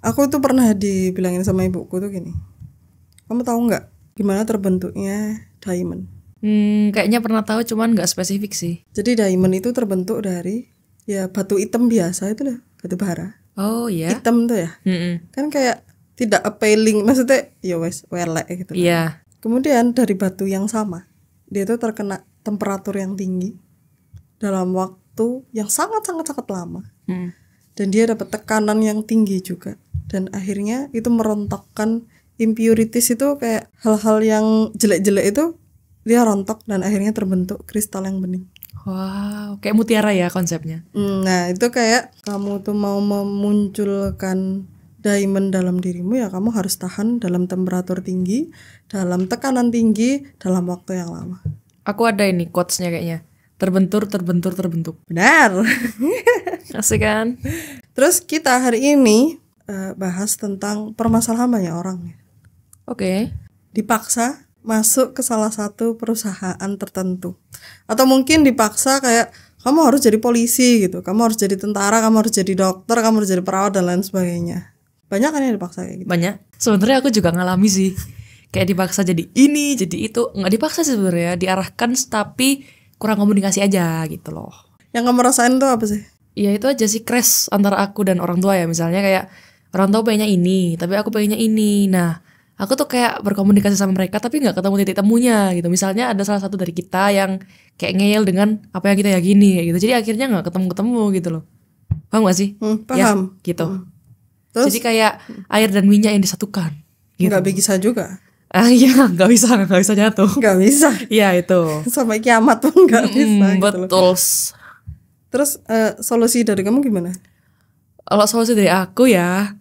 Aku tuh pernah dibilangin sama ibuku tuh gini, kamu tahu nggak gimana terbentuknya diamond? Kayaknya pernah tahu, cuman nggak spesifik sih. Jadi diamond itu terbentuk dari ya batu hitam biasa itu loh, batu bara. Oh ya. Hitam tuh ya. Kan kayak tidak appealing, maksudnya ya wes welek gitu. Iya. Kemudian dari batu yang sama, dia tuh terkena temperatur yang tinggi dalam waktu yang sangat lama. Dan dia dapat tekanan yang tinggi juga. Dan akhirnya itu merontokkan impurities itu, kayak hal-hal yang jelek-jelek itu dia rontok dan akhirnya terbentuk kristal yang bening. Wow, kayak mutiara ya konsepnya. Nah itu kayak kamu tuh mau memunculkan diamond dalam dirimu, ya kamu harus tahan dalam temperatur tinggi, dalam tekanan tinggi, dalam waktu yang lama. Aku ada ini quotes-nya kayaknya. Terbentur. Benar. Asik kan? Terus kita hari ini bahas tentang permasalahan banyak orang ya. Oke. Dipaksa masuk ke salah satu perusahaan tertentu, atau mungkin dipaksa kayak kamu harus jadi polisi gitu, kamu harus jadi tentara, kamu harus jadi dokter, kamu harus jadi perawat dan lain sebagainya. Banyak kan yang dipaksa kayak gitu. Banyak. Sebenarnya aku juga ngalami sih. Kayak dipaksa jadi ini, jadi itu. Nggak dipaksa sih sebenarnya, diarahkan tapi kurang komunikasi aja gitu loh. Yang kamu rasain tuh apa sih? Ya itu aja sih, crash antara aku dan orang tua ya. Misalnya kayak orang tua pengennya ini, tapi aku pengennya ini. Nah, aku tuh kayak berkomunikasi sama mereka tapi nggak ketemu titik temunya gitu. Misalnya ada salah satu dari kita yang kayak ngeyel dengan apa yang kita yakini kayak gitu. Jadi akhirnya nggak ketemu gitu loh. Paham gak sih? Paham. Ya, gitu. Terus? Jadi kayak air dan minyak yang disatukan. Gitu. Nggak bisa juga. Iya, nggak bisa jatuh. Nggak bisa. Iya itu. Sampai kiamat pun nggak bisa. Gitu betul. Terus solusi dari kamu gimana? Kalau solusi dari aku ya,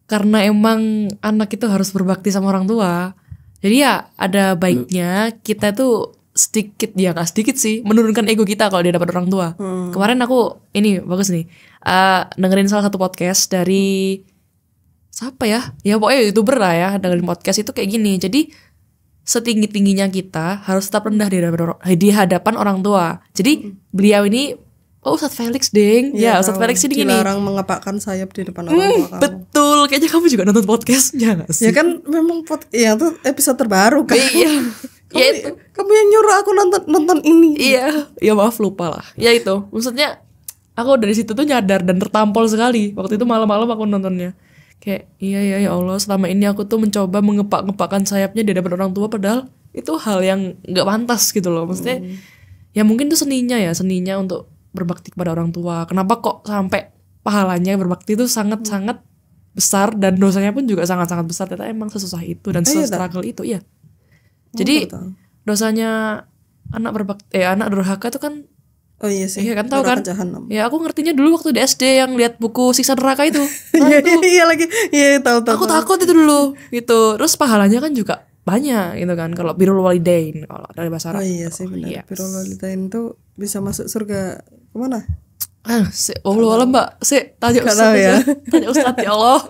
karena emang anak itu harus berbakti sama orang tua. Jadi ya ada baiknya kita tuh sedikit, ya gak sedikit sih, menurunkan ego kita kalau dia dapat orang tua. Kemarin aku, ini bagus nih, dengerin salah satu podcast dari siapa ya? Ya pokoknya YouTuber lah ya, dengerin podcast itu kayak gini. Jadi setinggi-tingginya kita harus tetap rendah di hadapan orang tua. Jadi beliau ini, Ustadz Felix deng. Ya Ustadz Felix ini gini, dilarang mengepakkan sayap di depan orang tua kamu. Betul, kayaknya kamu juga nonton podcastnya gak sih? Ya kan memang ya itu episode terbaru kan. Iya. Kamu yang nyuruh aku nonton ini. Iya, ya maaf lupa lah. Ya itu, maksudnya aku dari situ tuh nyadar dan tertampol sekali. Waktu itu malam-malam aku nontonnya. Kayak iya ya Allah, selama ini aku tuh mencoba mengepak-ngepakkan sayapnya di hadapan orang tua, padahal itu hal yang nggak pantas gitu loh. Maksudnya ya mungkin tuh seninya untuk berbakti kepada orang tua. Kenapa kok sampai pahalanya berbakti itu sangat-sangat besar dan dosanya pun juga sangat-sangat besar. Ternyata emang sesusah itu dan sestruggle itu ya. Jadi dosanya anak durhaka itu kan, oh iya sih, iya kan, tahu kan? Jahanam. Ya aku ngertinya dulu waktu di SD yang lihat buku Siksa Neraka itu. Iya lagi, iya tahu. Aku takut itu dulu gitu. Terus pahalanya kan juga banyak gitu kan, kalau birrul walidain kalau dari bahasa Arab. Oh iya sih benar. Yes. Birrul walidain tuh bisa masuk surga kemana? Wallahu alam mbak. Tanya Ustadz ya. Tanya Ustadz ya Allah.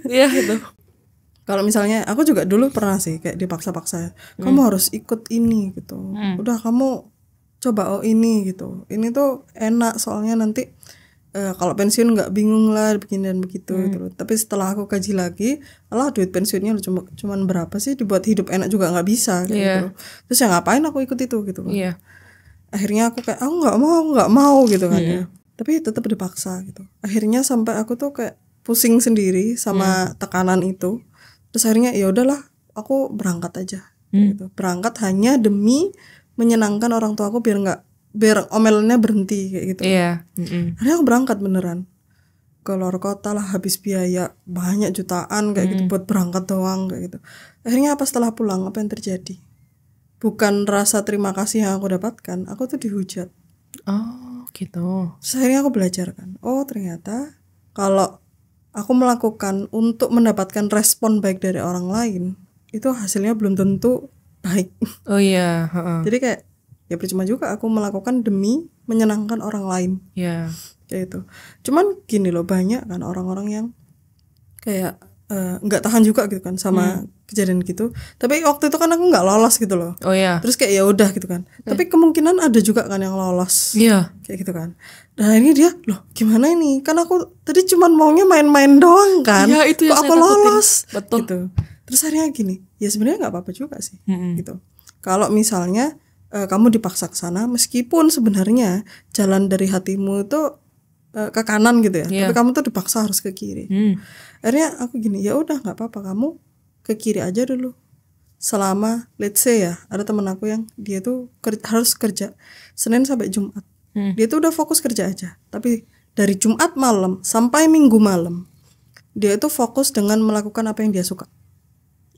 Iya gitu. Kalau misalnya aku juga dulu pernah sih kayak dipaksa-paksa, kamu harus ikut ini gitu. Udah kamu coba ini gitu. Ini tuh enak soalnya nanti kalau pensiun nggak bingung lah begini dan begitu gitu. Tapi setelah aku kaji lagi, alah duit pensiunnya cuman berapa sih, dibuat hidup enak juga nggak bisa gitu. Terus ya ngapain aku ikut itu gitu kan. Akhirnya aku kayak aku nggak mau gitu kan ya. Tapi tetap dipaksa gitu. Akhirnya sampai aku tuh kayak pusing sendiri sama tekanan itu. Terus akhirnya ya udahlah, aku berangkat aja gitu. Berangkat hanya demi menyenangkan orang tua aku biar omelannya berhenti kayak gitu. Akhirnya aku berangkat beneran. Keluar kota lah, habis biaya banyak jutaan kayak gitu buat berangkat doang kayak gitu. Akhirnya apa, setelah pulang apa yang terjadi? Bukan rasa terima kasih yang aku dapatkan, aku tuh dihujat. Oh gitu. Terus akhirnya aku belajar kan, oh ternyata kalau aku melakukan untuk mendapatkan respon baik dari orang lain, itu hasilnya belum tentu baik. Oh iya. Jadi kayak ya percuma juga aku melakukan demi menyenangkan orang lain. Iya. Kayak itu. Cuman gini loh, banyak kan orang-orang yang kayak nggak tahan juga gitu kan sama kejadian gitu. Tapi waktu itu kan aku nggak lolos gitu loh. Oh iya. Terus kayak ya udah gitu kan. Tapi kemungkinan ada juga kan yang lolos. Iya. Kayak gitu kan. Nah ini dia, loh gimana ini? Kan aku tadi cuman maunya main-main doang kan. Iya, itu yang kok saya aku takutin. lolos. Betul. Gitu. Terus akhirnya gini, ya sebenarnya nggak apa-apa juga sih. Gitu. Kalau misalnya kamu dipaksa ke sana, meskipun sebenarnya jalan dari hatimu itu ke kanan gitu ya. Iya. Tapi kamu tuh dipaksa harus ke kiri. Akhirnya aku gini, ya udah nggak apa-apa, kamu ke kiri aja dulu. Selama let's say ya, ada temen aku yang dia tuh harus kerja Senin sampai Jumat. Dia tuh udah fokus kerja aja. Tapi dari Jumat malam sampai Minggu malam, dia itu fokus dengan melakukan apa yang dia suka.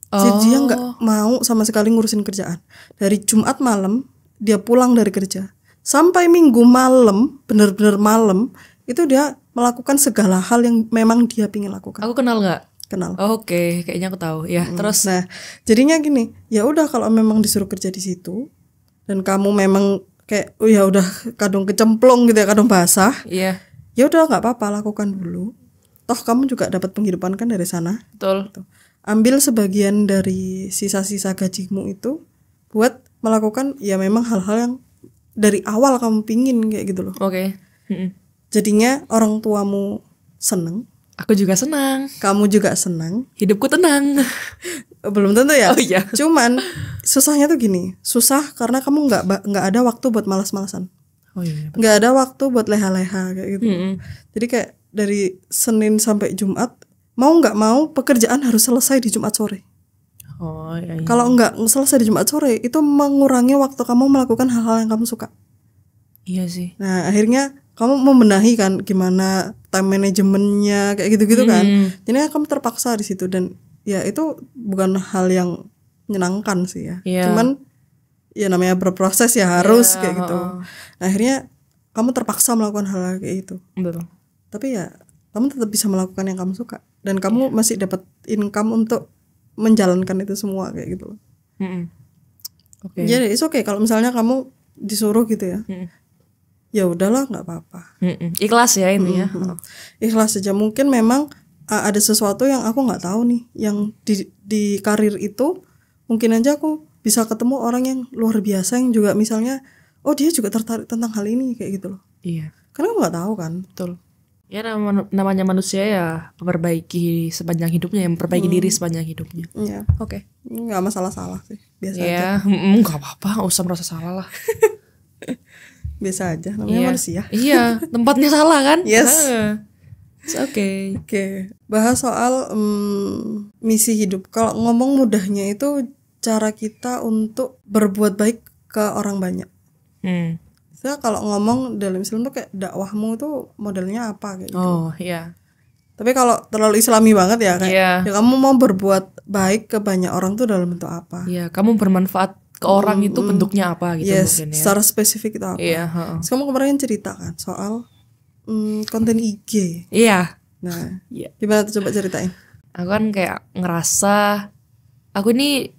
Jadi dia nggak mau sama sekali ngurusin kerjaan. Dari Jumat malam dia pulang dari kerja sampai Minggu malam, bener-bener malam, itu dia melakukan segala hal yang memang dia pingin lakukan. Aku kenal nggak? Kenal. Oke, kayaknya aku tahu. Ya, terus. Nah, jadinya gini, ya udah kalau memang disuruh kerja di situ dan kamu memang kayak oh ya udah kadung kecemplung gitu ya, kadung basah. Iya. Ya udah nggak apa-apa, lakukan dulu. Toh kamu juga dapat penghidupan kan dari sana. Betul. Gitu. Ambil sebagian dari sisa-sisa gajimu itu buat melakukan ya memang hal-hal yang dari awal kamu pingin kayak gitu loh. Oke. Jadinya orang tuamu seneng, Aku juga senang. kamu juga senang. Hidupku tenang. Belum tentu ya. Oh iya. Cuman susahnya tuh gini, susah karena kamu nggak ada waktu buat malas-malasan, Oh iya. nggak ada waktu buat leha-leha kayak gitu. Jadi kayak dari Senin sampai Jumat mau nggak mau pekerjaan harus selesai di Jumat sore. Oh iya. Kalau nggak selesai di Jumat sore itu mengurangi waktu kamu melakukan hal-hal yang kamu suka. Iya sih. Nah akhirnya kamu membenahi kan gimana time manajemennya kayak gitu-gitu kan. Jadi kamu terpaksa di situ dan ya itu bukan hal yang menyenangkan sih ya. Iya. Cuman ya namanya berproses ya harus kayak gitu. Nah, akhirnya kamu terpaksa melakukan hal kayak itu. Betul. Tapi ya kamu tetap bisa melakukan yang kamu suka dan kamu masih dapat income untuk menjalankan itu semua kayak gitu. Oke. Jadi it's okay kalau misalnya kamu disuruh gitu ya. Ya udahlah nggak apa-apa. Ikhlas ya intinya. Ikhlas saja. Mungkin memang ada sesuatu yang aku nggak tahu nih, yang di karir itu mungkin aja aku bisa ketemu orang yang luar biasa yang juga misalnya oh dia juga tertarik tentang hal ini kayak gitu loh. Iya. Karena aku nggak tahu kan. Betul. Ya namanya manusia ya memperbaiki sepanjang hidupnya, memperbaiki diri sepanjang hidupnya. Iya. Oke. Nggak masalah-salah sih. Biasa aja. Ya, nggak apa-apa, nggak usah merasa salah lah. Biasa aja. Namanya manusia. Iya, tempatnya salah kan? Yes. Oke. Oke. Bahas soal misi hidup. Kalau ngomong mudahnya itu cara kita untuk berbuat baik ke orang banyak. Saya kalau ngomong dalam Islam tuh kayak dakwahmu tuh modelnya apa kayak gitu. Oh iya. Tapi kalau terlalu Islami banget ya kayak Iya. ya kamu mau berbuat baik ke banyak orang tuh dalam bentuk apa? Iya, kamu bermanfaat ke orang itu bentuknya apa gitu Yes, mungkin ya. secara spesifik itu apa? Iya. Terus kamu kemarin cerita kan soal konten IG. Iya. Nah, Iya. gimana tuh coba ceritain? Aku kan kayak ngerasa aku ini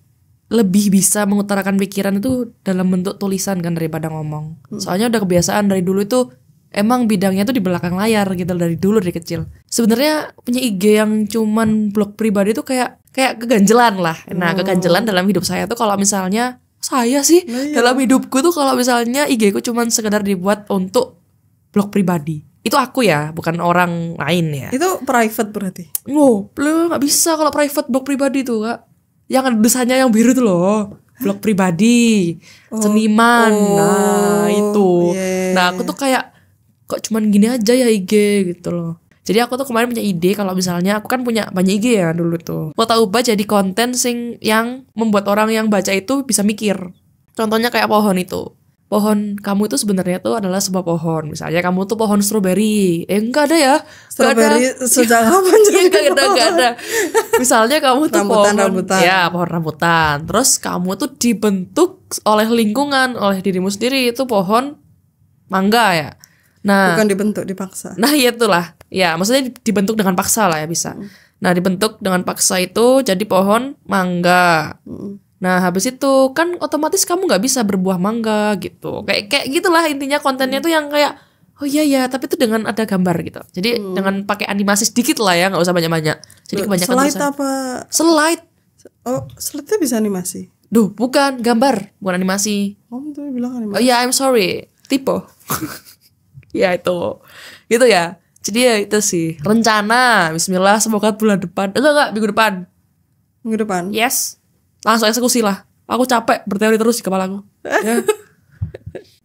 lebih bisa mengutarakan pikiran itu dalam bentuk tulisan kan daripada ngomong. Soalnya udah kebiasaan dari dulu itu emang bidangnya tuh di belakang layar gitu dari dulu dari kecil. Sebenarnya punya IG yang cuman blog pribadi tuh kayak keganjelan lah. Nah, keganjelan dalam hidup saya tuh kalau misalnya saya sih dalam hidupku tuh kalau misalnya IG ku cuman sekedar dibuat untuk blog pribadi. Itu aku ya, bukan orang lain ya. Itu private berarti. Oh, belum nggak bisa kalau private blog pribadi tuh, Kak. Yang ada desainnya yang biru tuh loh. Blog pribadi, seniman. Nah, itu. Yeah. Nah, aku tuh kayak kok cuman gini aja ya IG gitu loh. Jadi aku tuh kemarin punya ide kalau misalnya aku kan punya banyak IG ya dulu tuh. Mau tak ubah jadi konten yang membuat orang yang baca itu bisa mikir. Contohnya kayak pohon itu. Pohon kamu itu sebenarnya tuh adalah sebuah pohon. Misalnya kamu tuh pohon stroberi. Enggak ada ya. Strawberry sejak kapan jadi Enggak ada. Misalnya kamu tuh Rambutan. Ya, pohon rambutan. Terus kamu tuh dibentuk oleh lingkungan, oleh dirimu sendiri itu pohon mangga ya. Nah, bukan dibentuk, dipaksa. Nah, ya itulah. Ya, maksudnya dibentuk dengan paksa lah ya bisa. Nah, dibentuk dengan paksa itu jadi pohon mangga. Nah, habis itu kan otomatis kamu nggak bisa berbuah mangga gitu. Kayak gitulah intinya kontennya tuh yang kayak oh iya ya, tapi itu dengan ada gambar gitu. Jadi dengan pakai animasi sedikit lah ya, nggak usah banyak-banyak. Jadi kebanyakan slide tulisan. apa? Slide. Oh, Slate bisa animasi. Duh, bukan gambar, bukan animasi. Kamu tuh bilang Oh animasi. ya, I'm sorry, tipe. Ya itu, gitu ya. Jadi ya itu sih rencana. Bismillah, semoga bulan depan. Enggak, minggu depan. Minggu depan. Yes, langsung eksekusi lah. Aku capek berteori terus di kepalaku. Ya,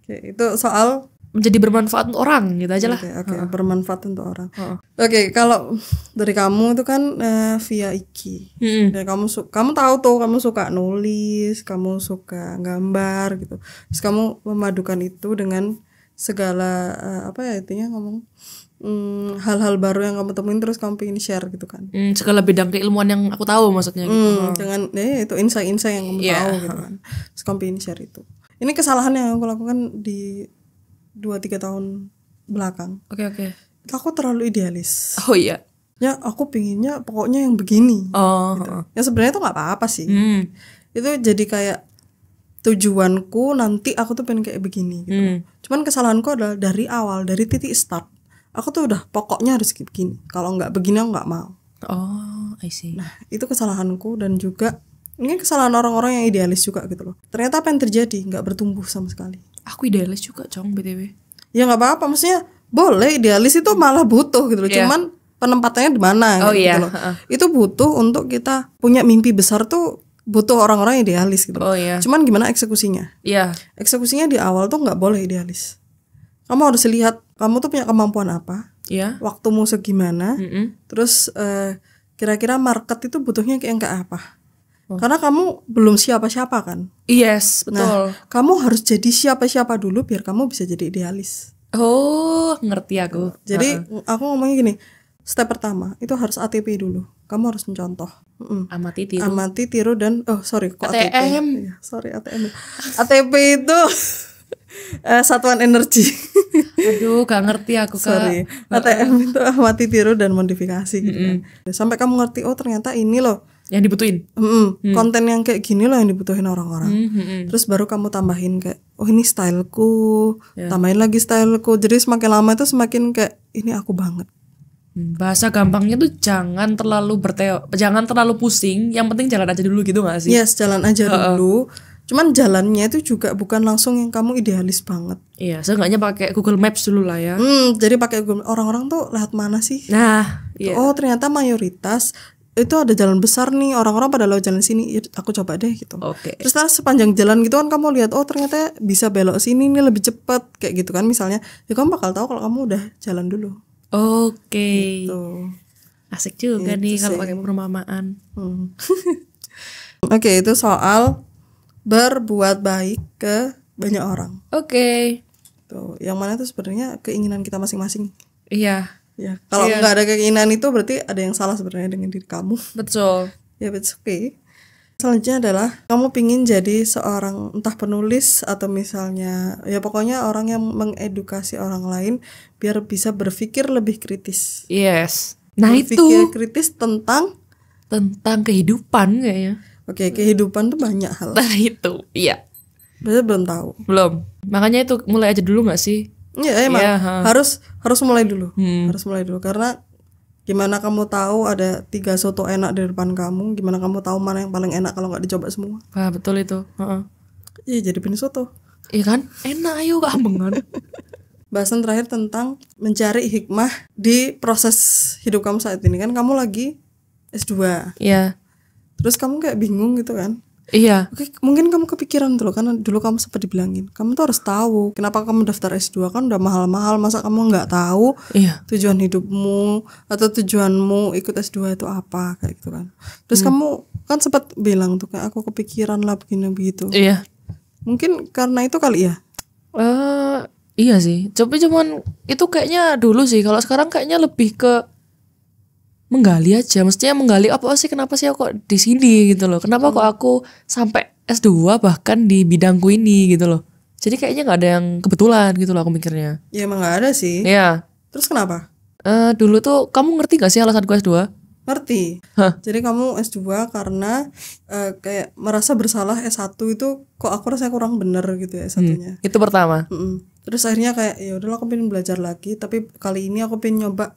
Oke, itu soal menjadi bermanfaat untuk orang gitu aja lah. Oke, bermanfaat untuk orang. Oke, kalau dari kamu itu kan via Iki. Dan kamu tahu tuh kamu suka nulis, kamu suka gambar gitu. Terus kamu memadukan itu dengan segala apa ya intinya ngomong hal-hal baru yang kamu temuin terus kamu pengen share gitu kan. Segala bidang keilmuan yang aku tahu maksudnya gitu. Dengan itu insight-insight yang kamu tahu gitu kan. Terus kamu pengen share itu. Ini kesalahan yang aku lakukan di 2-3 tahun belakang. Oke. Aku terlalu idealis. Oh iya. Ya aku pinginnya pokoknya yang begini. Gitu. Ya sebenarnya itu nggak apa-apa sih. Itu jadi kayak tujuanku nanti aku tuh pengen kayak begini. Gitu. Cuman kesalahanku adalah dari awal, dari titik start. Aku tuh udah pokoknya harus kayak begini. Kalau nggak begini aku nggak mau. Oh, I see. Nah itu kesalahanku dan juga ini kesalahan orang-orang yang idealis juga gitu loh. Ternyata apa yang terjadi nggak bertumbuh sama sekali. Aku idealis juga, Cong, BTW. Ya nggak apa-apa, maksudnya boleh idealis itu malah butuh gitu loh. Cuman penempatannya di mana gitu loh. Itu butuh untuk kita punya mimpi besar tuh butuh orang-orang idealis gitu loh. Cuman gimana eksekusinya? Eksekusinya di awal tuh nggak boleh idealis. Kamu harus lihat kamu tuh punya kemampuan apa, waktumu segimana, terus kira-kira market itu butuhnya kayak apa. Karena kamu belum siapa-siapa kan. Yes, betul. Nah, kamu harus jadi siapa-siapa dulu biar kamu bisa jadi idealis. Oh, ngerti aku. Jadi aku ngomongnya gini, step pertama itu harus ATP dulu. Kamu harus mencontoh. Amati, tiru dan kok ATM. ATP. Sorry ATM. ATP itu satuan energi. Aduh, gak ngerti aku, Kak. Sorry. ATM itu amati, tiru dan modifikasi gitu kan. Sampai kamu ngerti, oh ternyata ini loh yang dibutuhin. Konten yang kayak gini loh yang dibutuhin orang-orang. Terus baru kamu tambahin kayak oh ini styleku, tambahin lagi styleku. Jadi semakin lama itu semakin kayak ini aku banget. Bahasa gampangnya tuh jangan terlalu pusing, yang penting jalan aja dulu gitu gak sih? Yes, jalan aja dulu. Cuman jalannya itu juga bukan langsung yang kamu idealis banget. Iya, seenggaknya pakai Google Maps dulu lah ya. Jadi pakai Google. Orang-orang tuh lewat mana sih? Nah, oh ternyata mayoritas itu ada jalan besar nih, orang-orang pada lewat jalan sini, ya, aku coba deh gitu. Terus sepanjang jalan gitu kan kamu lihat, oh ternyata bisa belok sini nih lebih cepat kayak gitu kan misalnya, ya kamu bakal tahu kalau kamu udah jalan dulu. Gitu. Asik juga nih kalau pakai perumpamaan. Oke, itu soal berbuat baik ke banyak orang. Tuh, yang mana itu sebenarnya keinginan kita masing-masing. Iya. Ya, kalau nggak ada keinginan itu berarti ada yang salah sebenarnya dengan diri kamu. Betul. Ya, it's okay. Selanjutnya adalah kamu pingin jadi seorang entah penulis atau misalnya ya pokoknya orang yang mengedukasi orang lain biar bisa berpikir lebih kritis. Yes. Nah berpikir itu kritis tentang kehidupan kayaknya. Oke, kehidupan tuh banyak hal. Nah itu, iya. Biasanya belum tahu. Belum. Makanya itu mulai aja dulu nggak sih? Iya emang harus mulai dulu. Harus mulai dulu karena gimana kamu tahu ada 3 soto enak di depan kamu, gimana kamu tahu mana yang paling enak kalau nggak dicoba semua? Wah, betul itu. Iya, jadi pilih soto. Iya kan? Enak ayo keambengan. Bahasan terakhir tentang mencari hikmah di proses hidup kamu saat ini kan kamu lagi S2. Iya. Terus kamu kayak bingung gitu kan? Iya. Oke, mungkin kamu kepikiran tuh loh, karena dulu kamu sempat dibilangin kamu tuh harus tahu kenapa kamu daftar S2 kan udah mahal-mahal, masa kamu nggak tahu tujuan hidupmu atau tujuanmu ikut S2 itu apa kayak gitu kan. Terus kamu kan sempat bilang tuh kayak aku kepikiran lah begini begitu. Iya. Mungkin karena itu kali ya. Iya sih. Cuman itu kayaknya dulu sih. Kalau sekarang kayaknya lebih ke menggali aja, mestinya menggali apa sih, kenapa sih aku kok di sini gitu loh, kenapa kok aku sampai S2 bahkan di bidangku ini gitu loh. Jadi kayaknya nggak ada yang kebetulan gitu loh aku mikirnya. Ya emang nggak ada sih. Iya. Terus kenapa? Dulu tuh kamu ngerti gak sih alasan gue S2? Ngerti. Jadi kamu S2 karena kayak merasa bersalah S1 itu kok aku rasanya kurang bener gitu ya S1-nya. Itu pertama. Terus akhirnya kayak ya udahlah aku pengen belajar lagi, tapi kali ini aku pengen nyoba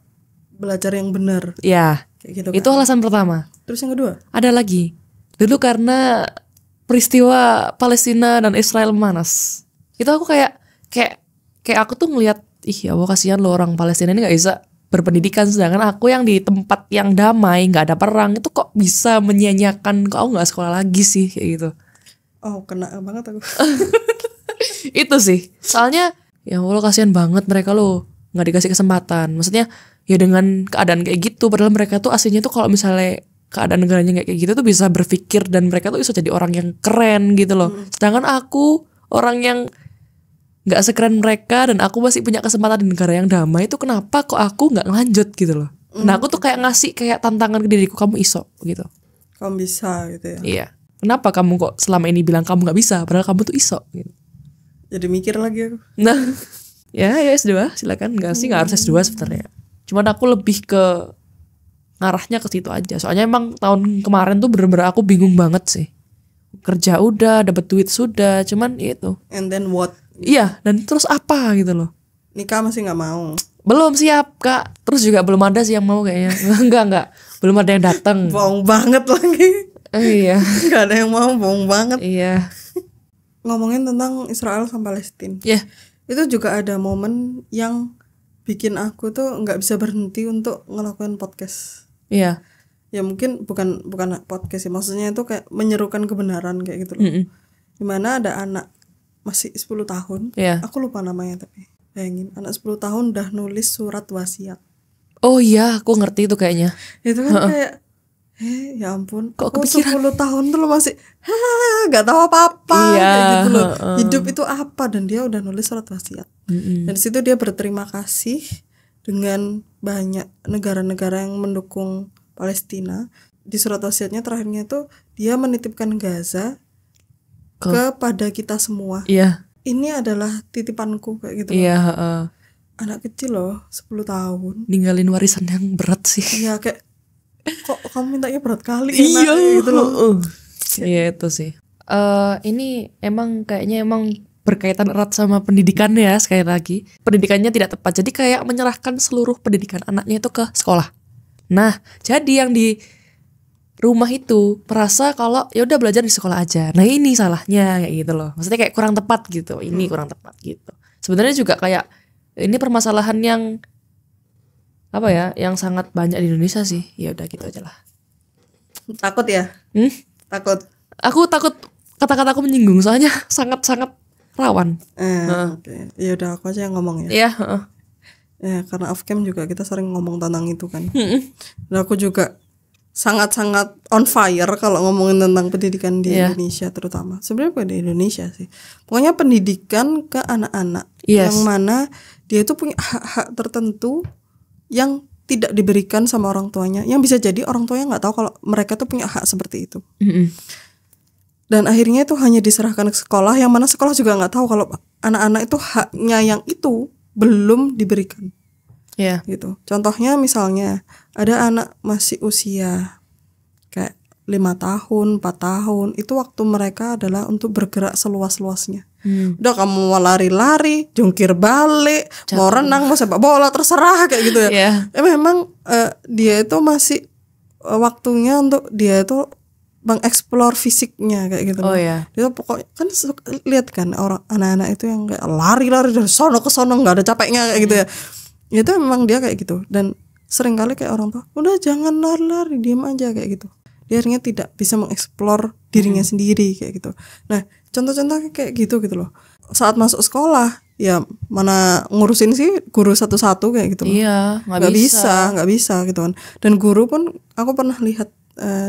belajar yang benar. Iya. Kayak gitu kan? Itu alasan pertama. Terus yang kedua? Ada lagi. Dulu karena peristiwa Palestina dan Israel memanas. Itu aku kayak aku tuh ngelihat, ih ya Allah kasihan loh orang Palestina ini nggak bisa berpendidikan, sedangkan aku yang di tempat yang damai nggak ada perang itu kok bisa menyia-nyiakan, kok aku nggak sekolah lagi sih kayak gitu. Oh kena banget aku. Itu sih soalnya ya Allah kasihan banget mereka loh nggak dikasih kesempatan. Maksudnya ya dengan keadaan kayak gitu, padahal mereka tuh aslinya tuh kalau misalnya keadaan negaranya kayak gitu tuh bisa berpikir dan mereka tuh bisa jadi orang yang keren gitu loh. Sedangkan aku orang yang nggak sekeren mereka dan aku masih punya kesempatan di negara yang damai, itu kenapa kok aku nggak ngelanjut gitu loh. Nah aku tuh kayak ngasih kayak tantangan ke diriku, kamu iso gitu. Kamu bisa gitu ya. Iya. Kenapa kamu kok selama ini bilang kamu nggak bisa, padahal kamu tuh iso gitu. Jadi mikir lagi aku. Nah ya S2 silakan, nggak sih nggak harus S2 sebenarnya. Cuman aku lebih ke ngarahnya ke situ aja. Soalnya emang tahun kemarin tuh bener-bener aku bingung banget sih. Kerja udah, dapet duit sudah, cuman itu. And then what? Iya, dan terus apa gitu loh. Nikah masih nggak mau. Belum siap Kak. Terus juga belum ada sih yang mau kayaknya. Enggak. Belum ada yang datang. Bohong banget lagi. Iya. Gak ada yang mau, bohong banget. Iya. Ngomongin tentang Israel sama Palestina. Iya. Itu juga ada momen yang bikin aku tuh nggak bisa berhenti untuk ngelakuin podcast. Iya. Ya mungkin bukan podcast sih, maksudnya itu kayak menyerukan kebenaran kayak gitu loh. Dimana ada anak masih 10 tahun, aku lupa namanya tapi bayangin anak 10 tahun udah nulis surat wasiat. Oh iya, aku ngerti itu kayaknya. Itu kan kayak ya ampun, kok aku kepikiran? 10 tahun tuh lo masih gak tahu apa-apa kayak gitu loh. Hidup itu apa, dan dia udah nulis surat wasiat. Dan di situ dia berterima kasih dengan banyak negara-negara yang mendukung Palestina. Di surat wasiatnya terakhirnya tuh dia menitipkan Gaza kepada kita semua. Iya. Ini adalah titipanku kayak gitu. Iya. Anak kecil loh, 10 tahun. Ninggalin warisan yang berat sih. Iya kayak kok kamu mintanya berat kali. Iya gitu loh. Iya itu sih. Ini emang kayaknya emang berkaitan erat sama pendidikan ya, sekali lagi. Pendidikannya tidak tepat. Jadi kayak menyerahkan seluruh pendidikan anaknya itu ke sekolah. Nah, jadi yang di rumah itu merasa kalau ya udah belajar di sekolah aja. Nah, ini salahnya kayak gitu loh. Maksudnya kayak kurang tepat gitu. Ini kurang tepat gitu. Sebenarnya juga kayak ini permasalahan yang apa ya, yang sangat banyak di Indonesia sih. Ya udah gitu aja lah. Takut ya? Takut. Aku takut kata-kataku menyinggung soalnya sangat-sangat rawan. Okay. Ya udah aku aja yang ngomong ya. Iya, Ya karena off cam juga kita sering ngomong tentang itu kan. Dan aku juga sangat-sangat on fire kalau ngomongin tentang pendidikan di Indonesia terutama. Sebenarnya bukan di Indonesia sih. Pokoknya pendidikan ke anak-anak yang mana dia itu punya hak-hak tertentu yang tidak diberikan sama orang tuanya. Yang bisa jadi orang tuanya nggak tahu kalau mereka tuh punya hak seperti itu. Dan akhirnya itu hanya diserahkan ke sekolah, yang mana sekolah juga nggak tahu kalau anak-anak itu haknya yang itu belum diberikan. Gitu. Contohnya misalnya ada anak masih usia kayak 5 tahun, 4 tahun, itu waktu mereka adalah untuk bergerak seluas-luasnya. Udah kamu mau lari-lari, jungkir balik, mau renang, mau sepak bola, terserah kayak gitu ya. Memang dia itu masih waktunya untuk dia itu mengeksplor fisiknya kayak gitu. Dia pokoknya kan lihat kan orang anak-anak itu yang kayak lari-lari dari sono ke sono nggak ada capeknya kayak gitu ya. Itu memang dia kayak gitu. Dan sering kali kayak orang tua, udah jangan lari-lari, diam aja kayak gitu. Dia akhirnya tidak bisa mengeksplor dirinya sendiri kayak gitu. Nah, contoh-contoh kayak gitu loh. Saat masuk sekolah, ya mana ngurusin sih guru satu-satu kayak gitu loh. Iya, nggak bisa gitu kan. Dan guru pun aku pernah lihat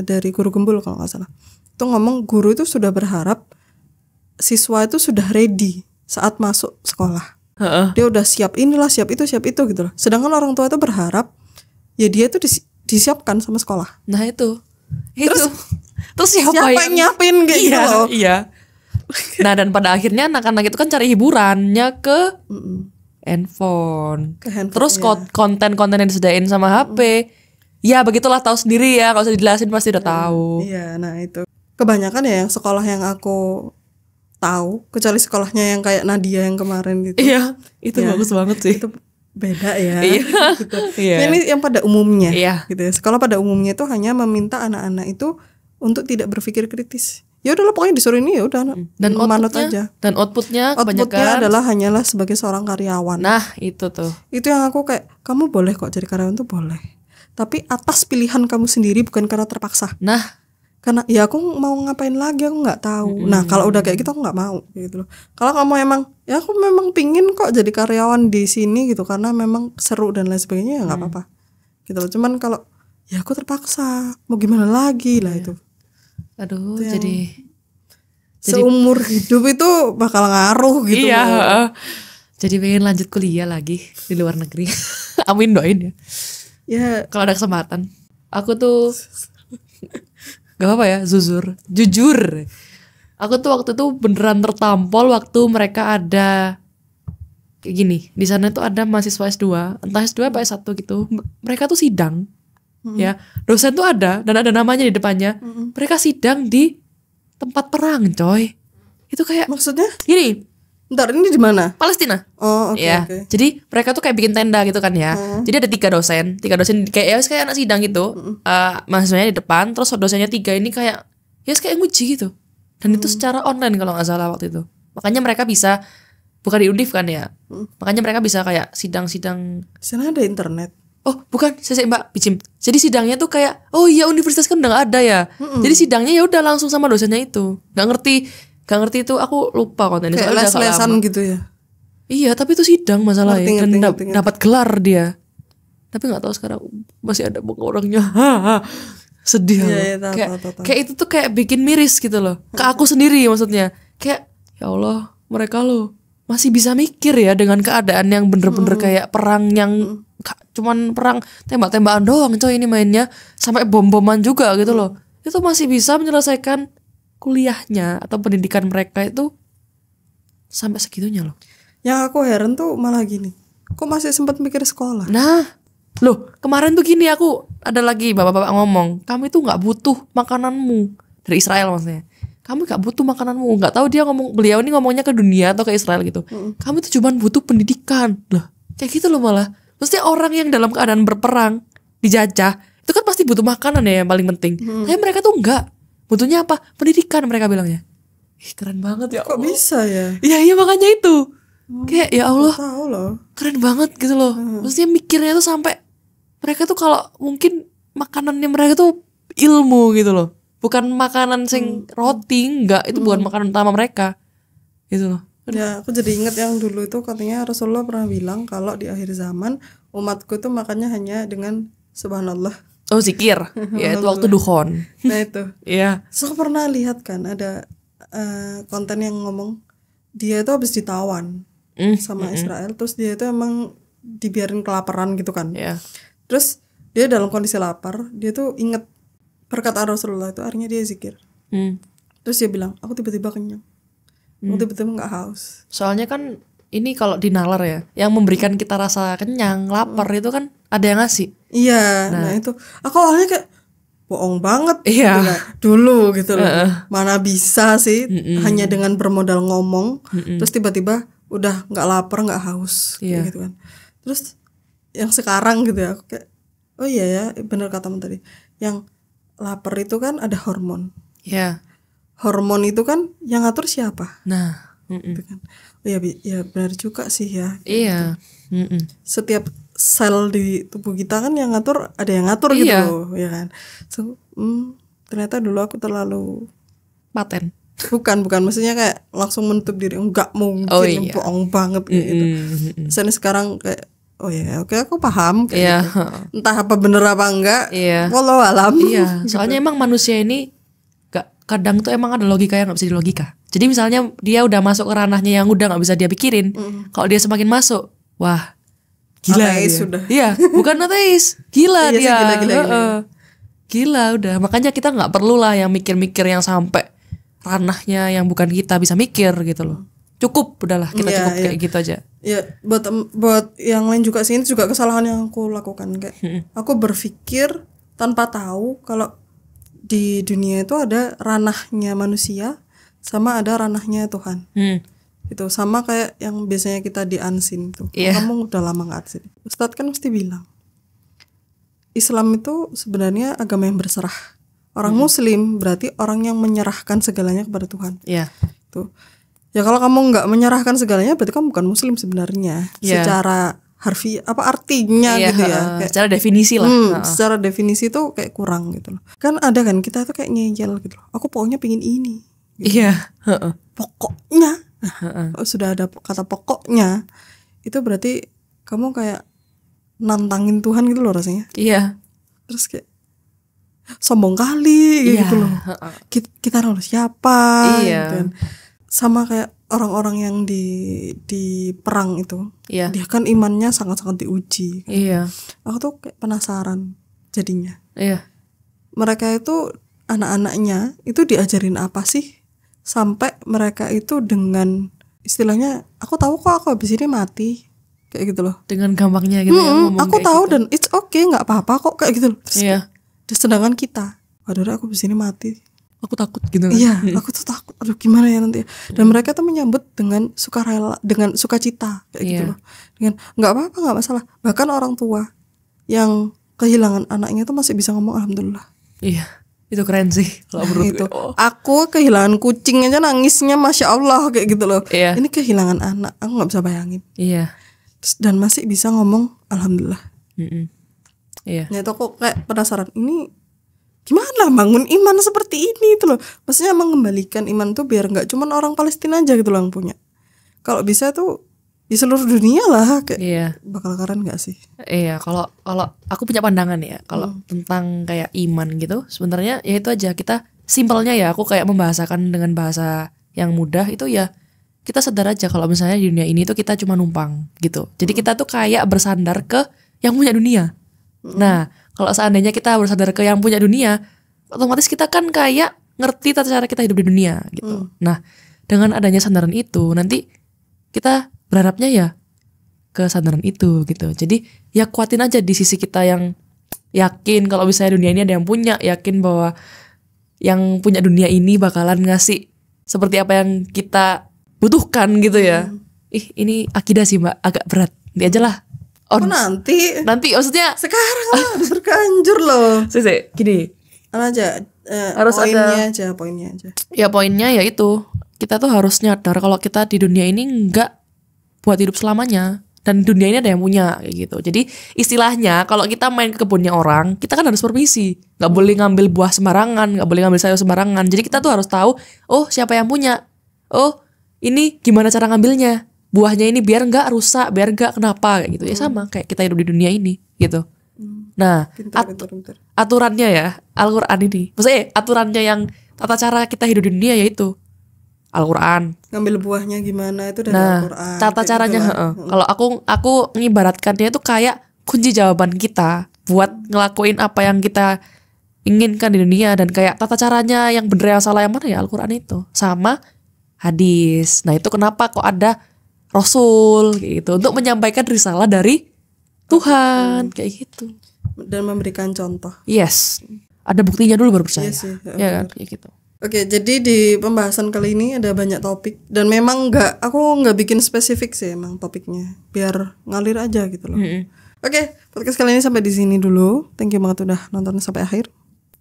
dari guru Gembul kalau nggak salah, itu ngomong guru itu sudah berharap siswa itu sudah ready saat masuk sekolah. Dia udah siap inilah, siap itu gitu loh. Sedangkan orang tua itu berharap ya dia itu disiapkan sama sekolah. Nah itu terus siapa yang nyiapin kayak gitu loh. Iya. Nah dan pada akhirnya anak-anak itu kan cari hiburannya ke handphone. Terus konten-konten yang disediain sama HP. Ya begitulah, tahu sendiri ya, kalau usah dijelasin pasti udah tahu. Iya, nah itu kebanyakan ya yang sekolah yang aku tahu, kecuali sekolahnya yang kayak Nadia yang kemarin gitu. Iya, itu bagus banget sih. Itu beda ya. Gitu. Ini yang pada umumnya. Iya. Gitu ya. Sekolah pada umumnya itu hanya meminta anak-anak itu untuk tidak berpikir kritis. Ya udahlah pokoknya disuruh ini ya udah Dan manut outputnya, aja. dan outputnya kebanyakan adalah hanyalah sebagai seorang karyawan. Nah itu tuh, itu yang aku kayak, kamu boleh kok jadi karyawan tuh boleh, tapi atas pilihan kamu sendiri, bukan karena terpaksa. nah Karena ya aku mau ngapain lagi aku nggak tahu. Nah kalau udah kayak gitu aku nggak mau gitu loh. Kalau kamu emang ya aku memang pingin kok jadi karyawan di sini gitu karena memang seru dan lain sebagainya, ya nggak apa-apa gitu loh. Cuman kalau ya aku terpaksa, mau gimana lagi lah itu. aduh Itu jadi seumur hidup itu bakal ngaruh gitu iya loh. jadi pengen lanjut kuliah lagi di luar negeri. Amin, doain ya Ya kalau ada kesempatan. Aku tuh gak apa-apa ya, jujur aku tuh waktu itu beneran tertampol waktu mereka ada kayak gini. Di sana tuh ada mahasiswa S2, entah S2 apa S1 gitu. Mereka tuh sidang. Ya, dosen tuh ada dan ada namanya di depannya. Mereka sidang di tempat perang, coy. Itu kayak maksudnya gini, ntar ini di mana? Palestina. Oh oke, Ya, oke. jadi mereka tuh kayak bikin tenda gitu kan ya. Jadi ada tiga dosen kayak ya kayak anak sidang gitu. Mahasiswanya di depan, terus dosennya 3 ini kayak ya kayak nguji gitu. Dan itu secara online kalau nggak salah waktu itu. Makanya mereka bisa, bukan di Undif kan ya. Makanya mereka bisa kayak sidang-sidang. Di sana ada internet. Oh bukan, saya Mbak Bicim. Jadi sidangnya tuh kayak, oh iya universitas kan udah gak ada ya. Jadi sidangnya ya udah langsung sama dosennya itu. Gak ngerti itu, aku lupa kontennya. Kayak les-lesan gitu ya. Iya, tapi itu sidang masalahnya. Ngerti. Dapat gelar dia. Tapi nggak tahu sekarang masih ada bukan orangnya. Sedih. Iya, tahu. Kayak itu tuh kayak bikin miris gitu loh. Ke aku sendiri maksudnya. Kayak ya Allah, mereka loh masih bisa mikir ya dengan keadaan yang bener-bener kayak perang yang cuman perang tembak-tembakan doang coy ini mainnya, sampai bom-boman juga gitu loh. Itu masih bisa menyelesaikan kuliahnya atau pendidikan mereka itu sampai segitunya loh. Yang aku heran tuh malah gini, kok masih sempat mikir sekolah? Nah, loh kemarin tuh gini, aku ada lagi bapak-bapak ngomong, kamu itu nggak butuh makananmu, dari Israel maksudnya. Kamu gak butuh makananmu. Gak tahu dia beliau ini ngomongnya ke dunia atau ke Israel gitu. Kamu itu cuma butuh pendidikan. Lah, kayak gitu loh malah. Maksudnya orang yang dalam keadaan berperang, dijajah, itu kan pasti butuh makanan ya yang paling penting. Tapi mereka tuh enggak. Butuhnya apa? Pendidikan mereka bilangnya. Ih, keren banget ya Kok Allah. bisa ya? Iya makanya itu. Kayak ya Allah, Tahu loh. keren banget gitu loh. Maksudnya mikirnya tuh sampai mereka tuh kalau mungkin makanannya mereka tuh ilmu gitu loh. Bukan makanan sing roti, enggak, itu bukan makanan utama mereka. Gitu loh. Ya, aku jadi inget yang dulu itu katanya Rasulullah pernah bilang kalau di akhir zaman umatku tuh makannya hanya dengan subhanallah. Oh, zikir. Ya, itu waktu dukhon. Nah itu. Iya. So, aku pernah lihat kan ada konten yang ngomong dia itu habis ditawan sama Israel, terus dia itu emang dibiarin kelaparan gitu kan. Iya. Terus dia dalam kondisi lapar, dia tuh inget perkataan Rasulullah itu, akhirnya dia zikir. Terus dia bilang, aku tiba-tiba kenyang, aku tiba-tiba nggak haus. Soalnya kan ini kalau di nalar ya, yang memberikan kita rasa kenyang, lapar itu kan ada yang ngasih. Iya, nah itu aku awalnya kayak bohong banget Iya. gitu lah, dulu gitu loh. Mana bisa sih hanya dengan bermodal ngomong, terus tiba-tiba udah nggak lapar, nggak haus, kayak gitu kan. Terus yang sekarang gitu ya, aku kayak, oh iya ya, bener katamu tadi, yang lapar itu kan ada hormon. Iya. Hormon itu kan yang ngatur siapa? Nah, Gitu kan. Oh ya, ya benar juga sih ya. iya. Setiap sel di tubuh kita kan yang ngatur, ada yang ngatur gitu loh, ya kan. So, ternyata dulu aku terlalu Paten. bukan maksudnya kayak langsung menutup diri, enggak mungkin, bohong banget kayak gitu. Soalnya sekarang kayak oh ya, oke aku paham kayak gitu. Entah apa bener apa enggak, walau alam. Iya, soalnya emang manusia ini kadang tuh emang ada logika yang nggak bisa dilogika. Jadi misalnya dia udah masuk ke ranahnya yang udah nggak bisa dia pikirin, kalau dia semakin masuk, wah gila ateis dia. sudah. Iya, bukan ateis, gila dia. Gila udah. Makanya kita nggak perlu lah yang mikir-mikir yang sampai ranahnya yang bukan kita bisa mikir gitu loh. Cukup udahlah kita cukup kayak gitu aja. Ya buat yang lain juga sih, ini juga kesalahan yang aku lakukan kayak aku berpikir tanpa tahu kalau di dunia itu ada ranahnya manusia sama ada ranahnya Tuhan. Itu sama kayak yang biasanya kita di unseen tuh. Kamu udah lama nggak unseen. Ustadz kan mesti bilang Islam itu sebenarnya agama yang berserah. Orang Muslim berarti orang yang menyerahkan segalanya kepada Tuhan. Iya. Tuh. Ya kalau kamu nggak menyerahkan segalanya berarti kamu bukan Muslim sebenarnya. Secara harfiah apa artinya gitu ya. Kayak, secara definisi lah. Secara definisi tuh kayak kurang gitu loh. Kan ada kan kita tuh kayak ngeyel gitu loh. Aku pokoknya pengen ini. Gitu. Iya. Pokoknya. Sudah ada kata pokoknya. Itu berarti kamu kayak nantangin Tuhan gitu loh rasanya. Iya. Terus kayak sombong kali gitu loh. Kita harus siapa gitu kan. Sama kayak orang-orang yang di perang itu. Dia kan imannya sangat-sangat diuji kan. Iya. Aku tuh kayak penasaran jadinya. Iya. Mereka itu anak-anaknya itu diajarin apa sih sampai mereka itu dengan istilahnya aku tahu kok aku habis ini mati kayak gitu loh. Dengan gampangnya gitu ya ngomong aku tahu gitu. Dan it's okay, nggak apa-apa kok kayak gitu loh. Iya. Sedangkan kita, waduh aku habis ini mati. Aku takut gitu kan. Iya, aku tuh takut. Aduh gimana ya nanti. Dan mereka tuh menyambut dengan sukarela, dengan sukacita kayak gitu loh. Dengan nggak apa-apa, nggak masalah. Bahkan orang tua yang kehilangan anaknya tuh masih bisa ngomong alhamdulillah. Iya, itu keren sih kalau menurut itu. Aku kehilangan kucing aja nangisnya masya Allah kayak gitu loh. Ini kehilangan anak, aku nggak bisa bayangin. Iya. Dan masih bisa ngomong alhamdulillah. Iya. Nah itu aku kayak penasaran ini. Gimana bangun iman seperti ini itu loh. Maksudnya mengembalikan iman tuh biar gak cuma orang Palestina aja gitu loh yang punya. Kalau bisa tuh di seluruh dunia lah kayak bakal keren gak sih? Iya, kalau aku punya pandangan ya, kalau tentang kayak iman gitu, sebenarnya ya itu aja, kita simpelnya ya, aku kayak membahasakan dengan bahasa yang mudah itu ya, kita sadar aja kalau misalnya di dunia ini tuh kita cuma numpang gitu. Jadi kita tuh kayak bersandar ke yang punya dunia. Nah, kalau seandainya kita bersandar ke yang punya dunia, otomatis kita kan kayak ngerti tata cara kita hidup di dunia gitu. Nah, dengan adanya sandaran itu, nanti kita berharapnya ya ke sandaran itu gitu. Jadi ya kuatin aja di sisi kita yang yakin kalau misalnya dunia ini ada yang punya, yakin bahwa yang punya dunia ini bakalan ngasih seperti apa yang kita butuhkan gitu ya. Ini akidah sih Mbak, agak berat. Nanti aja lah. Nanti maksudnya sekarang lah berkanjur loh. Gini. Aja harus poinnya aja. Ya poinnya ya itu. Kita tuh harus nyadar kalau kita di dunia ini enggak buat hidup selamanya. Dan dunia ini ada yang punya kayak gitu. Jadi istilahnya kalau kita main ke kebunnya orang, kita kan harus permisi. Gak boleh ngambil buah sembarangan, gak boleh ngambil sayur sembarangan. Jadi kita tuh harus tahu, oh siapa yang punya. Oh ini gimana cara ngambilnya. Buahnya ini biar nggak rusak, biar nggak kenapa kayak gitu. Ya sama kayak kita hidup di dunia ini gitu. Nah, aturannya ya Al-Quran ini. Maksudnya aturannya yang tata cara kita hidup di dunia yaitu Al-Quran. Ngambil buahnya gimana itu dari Al-Quran. Tata caranya kalau aku ngibaratkannya itu kayak kunci jawaban kita buat ngelakuin apa yang kita inginkan di dunia, dan kayak tata caranya yang bener yang salah yang mana ya Al-Quran itu sama hadis. Nah, itu kenapa kok ada Rasul gitu untuk menyampaikan risalah dari Tuhan kayak gitu dan memberikan contoh. Yes, ada buktinya dulu baru percaya. Ya kan kayak gitu. Oke, jadi di pembahasan kali ini ada banyak topik dan memang aku nggak bikin spesifik sih emang topiknya biar ngalir aja gitu loh. Oke, podcast kali ini sampai di sini dulu. Thank you banget udah nonton sampai akhir.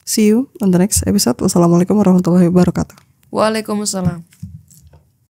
See you on the next episode. Wassalamualaikum warahmatullahi wabarakatuh. Waalaikumsalam.